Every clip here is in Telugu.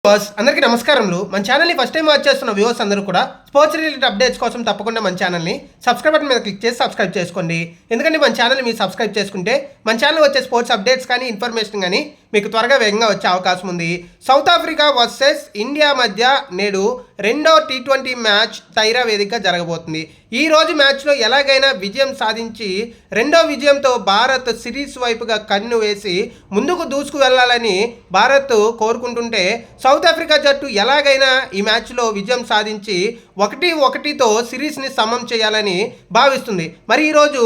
అందరికీ నమస్కారములు. మన ఛానల్ని ఫస్ట్ టైం వాచ్ చేస్తున్న వ్యూవర్స్ అందరూ కూడా స్పోర్ట్స్ రిలేటెడ్ అప్డేట్స్ కోసం తప్పకుండా మన ఛానల్ని సబ్స్క్రైబ్ బటన్ మీద క్లిక్ చేసి సబ్స్క్రైబ్ చేసుకోండి. ఎందుకంటే మన ఛానల్ని మీరు సబ్స్క్రైబ్ చేసుకుంటే మన ఛానల్ వచ్చే స్పోర్ట్స్ అప్డేట్స్ కానీ ఇన్ఫర్మేషన్ కానీ మీకు త్వరగా వేగంగా వచ్చే అవకాశం ఉంది. సౌత్ ఆఫ్రికా వర్సెస్ ఇండియా మధ్య నేడు రెండో T20 మ్యాచ్ తైరా వేదికగా జరగబోతుంది. ఈ రోజు మ్యాచ్లో ఎలాగైనా విజయం సాధించి రెండో విజయంతో భారత్ సిరీస్ వైపుగా కన్ను వేసి ముందుకు దూసుకు వెళ్ళాలని భారత్ కోరుకుంటుంటే సౌత్ ఆఫ్రికా జట్టు ఎలాగైనా ఈ మ్యాచ్లో విజయం సాధించి 1-1తో సిరీస్ని సమం చేయాలని భావిస్తుంది. మరి ఈరోజు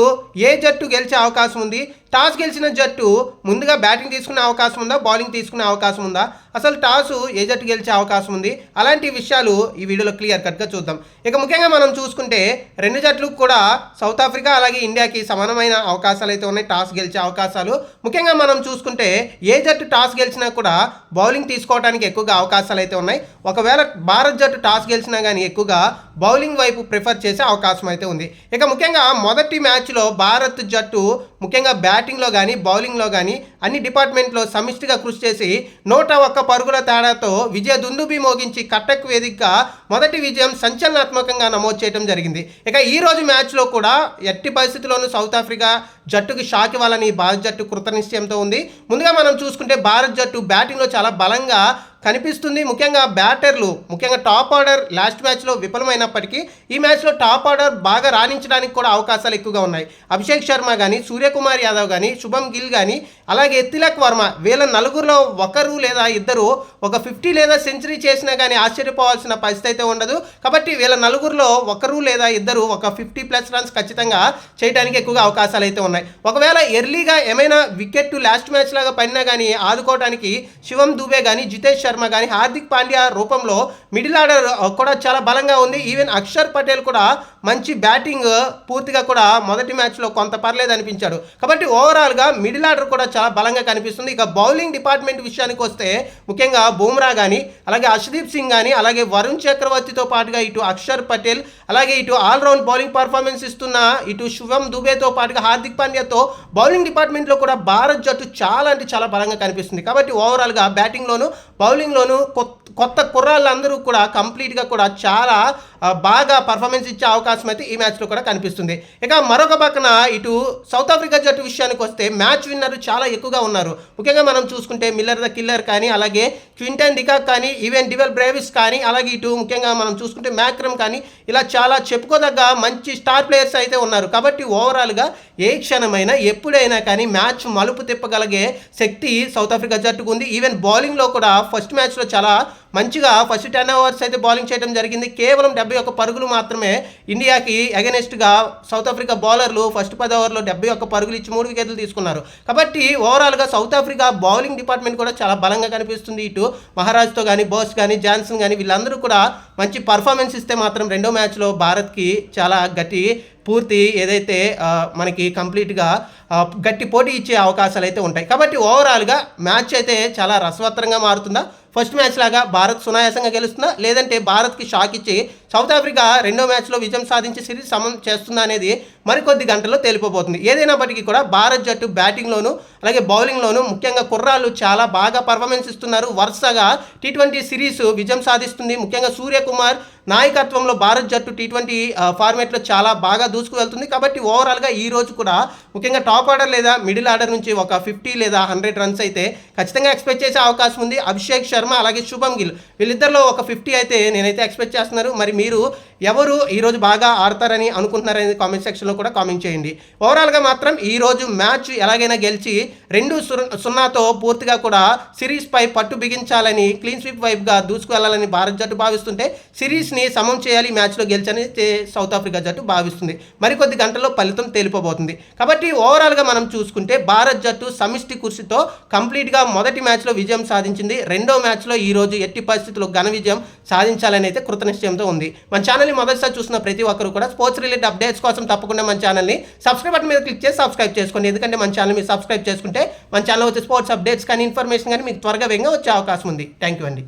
ఏ జట్టు గెలిచే అవకాశం ఉంది? టాస్ గెలిచిన జట్టు ముందుగా బ్యాటింగ్ తీసుకునే అవకాశం ఉందా, బౌలింగ్ తీసుకునే అవకాశం ఉందా, అసలు టాసు ఏ జట్టు గెలిచే అవకాశం ఉంది? అలాంటి విషయాలు ఈ వీడియోలో క్లియర్ కట్గా చూద్దాం. ఇక ముఖ్యంగా మనం చూసుకుంటే రెండు జట్లకు కూడా సౌత్ ఆఫ్రికా అలాగే ఇండియాకి సమానమైన అవకాశాలు అయితే ఉన్నాయి, టాస్ గెలిచే అవకాశాలు. ముఖ్యంగా మనం చూసుకుంటే ఏ జట్టు టాస్ గెలిచినా కూడా బౌలింగ్ తీసుకోవడానికి ఎక్కువగా అవకాశాలు అయితే ఉన్నాయి. ఒకవేళ భారత్ జట్టు టాస్ గెలిచినా కానీ ఎక్కువగా బౌలింగ్ వైపు ప్రిఫర్ చేసే అవకాశం అయితే ఉంది. ఇక ముఖ్యంగా మొదటి మ్యాచ్లో భారత్ జట్టు ముఖ్యంగా బ్యాటింగ్లో కానీ బౌలింగ్లో కానీ అన్ని డిపార్ట్మెంట్లో సమిష్టిగా కృషి చేసి 101 పరుగుల తేడాతో విజయ దుందుబి మోగించి కటక్ వేదికగా మొదటి విజయం సంచలనాత్మకంగా నమోదు చేయడం జరిగింది. ఇక ఈరోజు మ్యాచ్లో కూడా ఎట్టి పరిస్థితుల్లోనూ సౌత్ ఆఫ్రికా జట్టుకి షాక్ ఇవ్వాలని భారత్ జట్టు కృతనిశ్చయంతో ఉంది. ముందుగా మనం చూసుకుంటే భారత్ జట్టు బ్యాటింగ్లో చాలా బలంగా కనిపిస్తుంది. ముఖ్యంగా బ్యాటర్లు ముఖ్యంగా టాప్ ఆర్డర్ లాస్ట్ మ్యాచ్లో విఫలమైనప్పటికీ ఈ మ్యాచ్లో టాప్ ఆర్డర్ బాగా రాణించడానికి కూడా అవకాశాలు ఎక్కువగా ఉన్నాయి. అభిషేక్ శర్మ కానీ, సూర్యకుమార్ యాదవ్ కానీ, శుభం గిల్ కానీ, అలాగే తిలక్ వర్మ, వీళ్ళ నలుగురిలో ఒకరు లేదా ఇద్దరు ఒక 50 లేదా సెంచరీ చేసినా కానీ ఆశ్చర్యపోవాల్సిన పరిస్థితి అయితే ఉండదు. కాబట్టి వీళ్ళ నలుగురిలో ఒకరు లేదా ఇద్దరు ఒక 50+ రన్స్ ఖచ్చితంగా చేయడానికి ఎక్కువగా అవకాశాలు అయితే ఉన్నాయి. ఒకవేళ ఎర్లీగా ఏమైనా వికెట్ లాస్ట్ మ్యాచ్ లాగా పడినా కానీ ఆదుకోవడానికి శివం దూబే కానీ, జితేష్ శర్మ కానీ, హార్దిక్ పాండ్యా రూపంలో మిడిల్ ఆర్డర్ కూడా చాలా బలంగా ఉంది. ఈవెన్ అక్షర్ పటేల్ కూడా మంచి బ్యాటింగ్ పూర్తిగా కూడా మొదటి మ్యాచ్లో కొంత పర్లేదు అనిపించాడు. కాబట్టి ఓవరాల్గా మిడిల్ ఆర్డర్ కూడా చాలా బలంగా కనిపిస్తుంది. ఇక బౌలింగ్ డిపార్ట్మెంట్ విషయానికి వస్తే ముఖ్యంగా బుమ్రా కానీ, అలాగే అర్షదీప్ సింగ్ కానీ, అలాగే వరుణ్ చక్రవర్తితో పాటుగా ఇటు అక్షర్ పటేల్, అలాగే ఇటు ఆల్రౌండ్ బౌలింగ్ పర్ఫార్మెన్స్ ఇస్తున్న ఇటు శుభం దుబేతో పాటుగా హార్దిక్ పాండ్యాతో బౌలింగ్ డిపార్ట్మెంట్లో కూడా భారత్ జట్టు చాలా అంటే చాలా బలంగా కనిపిస్తుంది. కాబట్టి ఓవరాల్గా బ్యాటింగ్లోను బౌలింగ్లోను కొత్త కుర్రాళ్ళందరూ కూడా కంప్లీట్గా కూడా చాలా బాగా పర్ఫార్మెన్స్ ఇచ్చే అవకాశం అయితే ఈ మ్యాచ్లో కూడా కనిపిస్తుంది. ఇక మరొక పక్కన ఇటు సౌత్ ఆఫ్రికా జట్టు విషయానికి వస్తే మ్యాచ్ విన్నర్ చాలా ఎక్కువగా ఉన్నారు. ముఖ్యంగా మనం చూసుకుంటే మిల్లర్ ద కిల్లర్ కానీ, అలాగే క్వింటన్ డికాక్ కానీ, ఈవెన్ డివెల్ బ్రేవిస్ కానీ, అలాగే ఇటు ముఖ్యంగా మనం చూసుకుంటే మ్యాక్రమ్ కానీ, ఇలా చాలా చెప్పుకోదగ్గ మంచి స్టార్ ప్లేయర్స్ అయితే ఉన్నారు. కాబట్టి ఓవరాల్గా ఏ క్షణమైనా ఎప్పుడైనా కానీ మ్యాచ్ మలుపు తిప్పగలిగే శక్తి సౌత్ ఆఫ్రికా జట్టుకు ఉంది. ఈవెన్ బౌలింగ్లో కూడా ఫస్ట్ మ్యాచ్లో చాలా మంచిగా ఫస్ట్ 10 ఓవర్స్ అయితే బౌలింగ్ చేయడం జరిగింది. కేవలం 71 పరుగులు మాత్రమే ఇండియాకి అగెనెస్ట్గా సౌత్ ఆఫ్రికా బౌలర్లు ఫస్ట్ 10 ఓవర్లో 71 పరుగులు ఇచ్చి 3 వికెట్లు తీసుకున్నారు. కాబట్టి ఓవరాల్గా సౌత్ ఆఫ్రికా బౌలింగ్ డిపార్ట్మెంట్ కూడా చాలా బలంగా కనిపిస్తుంది. ఇటు మహారాజ్తో కానీ, బోస్ కానీ, జాన్సన్ కానీ వీళ్ళందరూ కూడా మంచి పర్ఫార్మెన్స్ ఇస్తే మాత్రం రెండో మ్యాచ్లో భారత్కి చాలా గట్టి పూర్తి ఏదైతే మనకి కంప్లీట్గా గట్టి పోటీ ఇచ్చే అవకాశాలు అయితే ఉంటాయి. కాబట్టి ఓవరాల్గా మ్యాచ్ అయితే చాలా రసవత్తరంగా మారుతుందా, ఫస్ట్ మ్యాచ్ లాగా భారత్ సునాయాసంగా గెలుస్తుందా, లేదంటే భారత్కి షాక్ ఇచ్చి సౌత్ ఆఫ్రికా రెండో మ్యాచ్లో విజయం సాధించి సిరీస్ సమం చేస్తుందా అనేది మరికొద్ది గంటల్లో తేలిపోబోతుంది. ఏదైనప్పటికీ కూడా భారత్ జట్టు బ్యాటింగ్లోను అలాగే బౌలింగ్లోను ముఖ్యంగా కుర్రాళ్ళు చాలా బాగా పర్ఫార్మెన్స్ ఇస్తున్నారు. వరుసగా T20 సిరీస్ విజయం సాధిస్తుంది. ముఖ్యంగా సూర్యకుమార్ నాయకత్వంలో భారత్ జట్టు T20 ఫార్మేట్లో చాలా బాగా దూసుకు వెళ్తుంది. కాబట్టి ఓవరాల్గా ఈ రోజు కూడా ముఖ్యంగా టాప్ ఆర్డర్ లేదా మిడిల్ ఆర్డర్ నుంచి ఒక 50 లేదా 100 రన్స్ అయితే ఖచ్చితంగా ఎక్స్పెక్ట్ చేసే అవకాశం ఉంది. అభిషేక్ శర్మ అలాగే శుభం గిల్ వీళ్ళిద్దరిలో ఒక 50 అయితే నేనైతే ఎక్స్పెక్ట్ చేస్తున్నారు. మరి మీరు ఎవరు ఈరోజు బాగా ఆడతారని అనుకుంటున్నారనేది కామెంట్ సెక్షన్లో కూడా కామెంట్ చేయండి. ఓవరాల్గా మాత్రం ఈరోజు మ్యాచ్ ఎలాగైనా గెలిచి 2-0తో పూర్తిగా కూడా సిరీస్పై పట్టు బిగించాలని క్లీన్ స్వీప్ వైపుగా దూసుకు వెళ్ళాలని భారత్ జట్టు భావిస్తుంటే సిరీస్ని సమం చేయాలి, మ్యాచ్లో గెలిచని సౌత్ ఆఫ్రికా జట్టు భావిస్తుంది. మరికొద్ది గంటల్లో ఫలితం తేలిపోబోతుంది. కాబట్టి ఓవరాల్గా మనం చూసుకుంటే భారత్ జట్టు సమిష్టి కృషితో కంప్లీట్గా మొదటి మ్యాచ్లో విజయం సాధించింది. రెండో మ్యాచ్లో ఈరోజు ఎట్టి పరిస్థితుల్లో ఘన విజయం సాధించాలని అయితే కృతనిశ్చయంతో ఉంది. మన ఛానల్ని మొదటిసారి చూసిన ప్రతి ఒక్కరు కూడా స్పోర్ట్స్ రిలేటెడ్ అప్డేట్స్ కోసం తప్పకుండా మన ఛానల్ని సబ్స్క్రైబ్ బటన్ మీద క్లిక్ చేసి సబ్స్క్రైబ్ చేసుకోండి. ఎందుకంటే మన ఛానల్ మీరు సబ్స్క్రైబ్ చేసుకుంటే మన ఛానల్ వచ్చే స్పోర్ట్స్ అప్డేట్స్ కానీ ఇన్ఫర్మేషన్ కానీ మీకు త్వరగా వేగంగా వచ్చే అవకాశం ఉంది. థ్యాంక్ యూ అండి.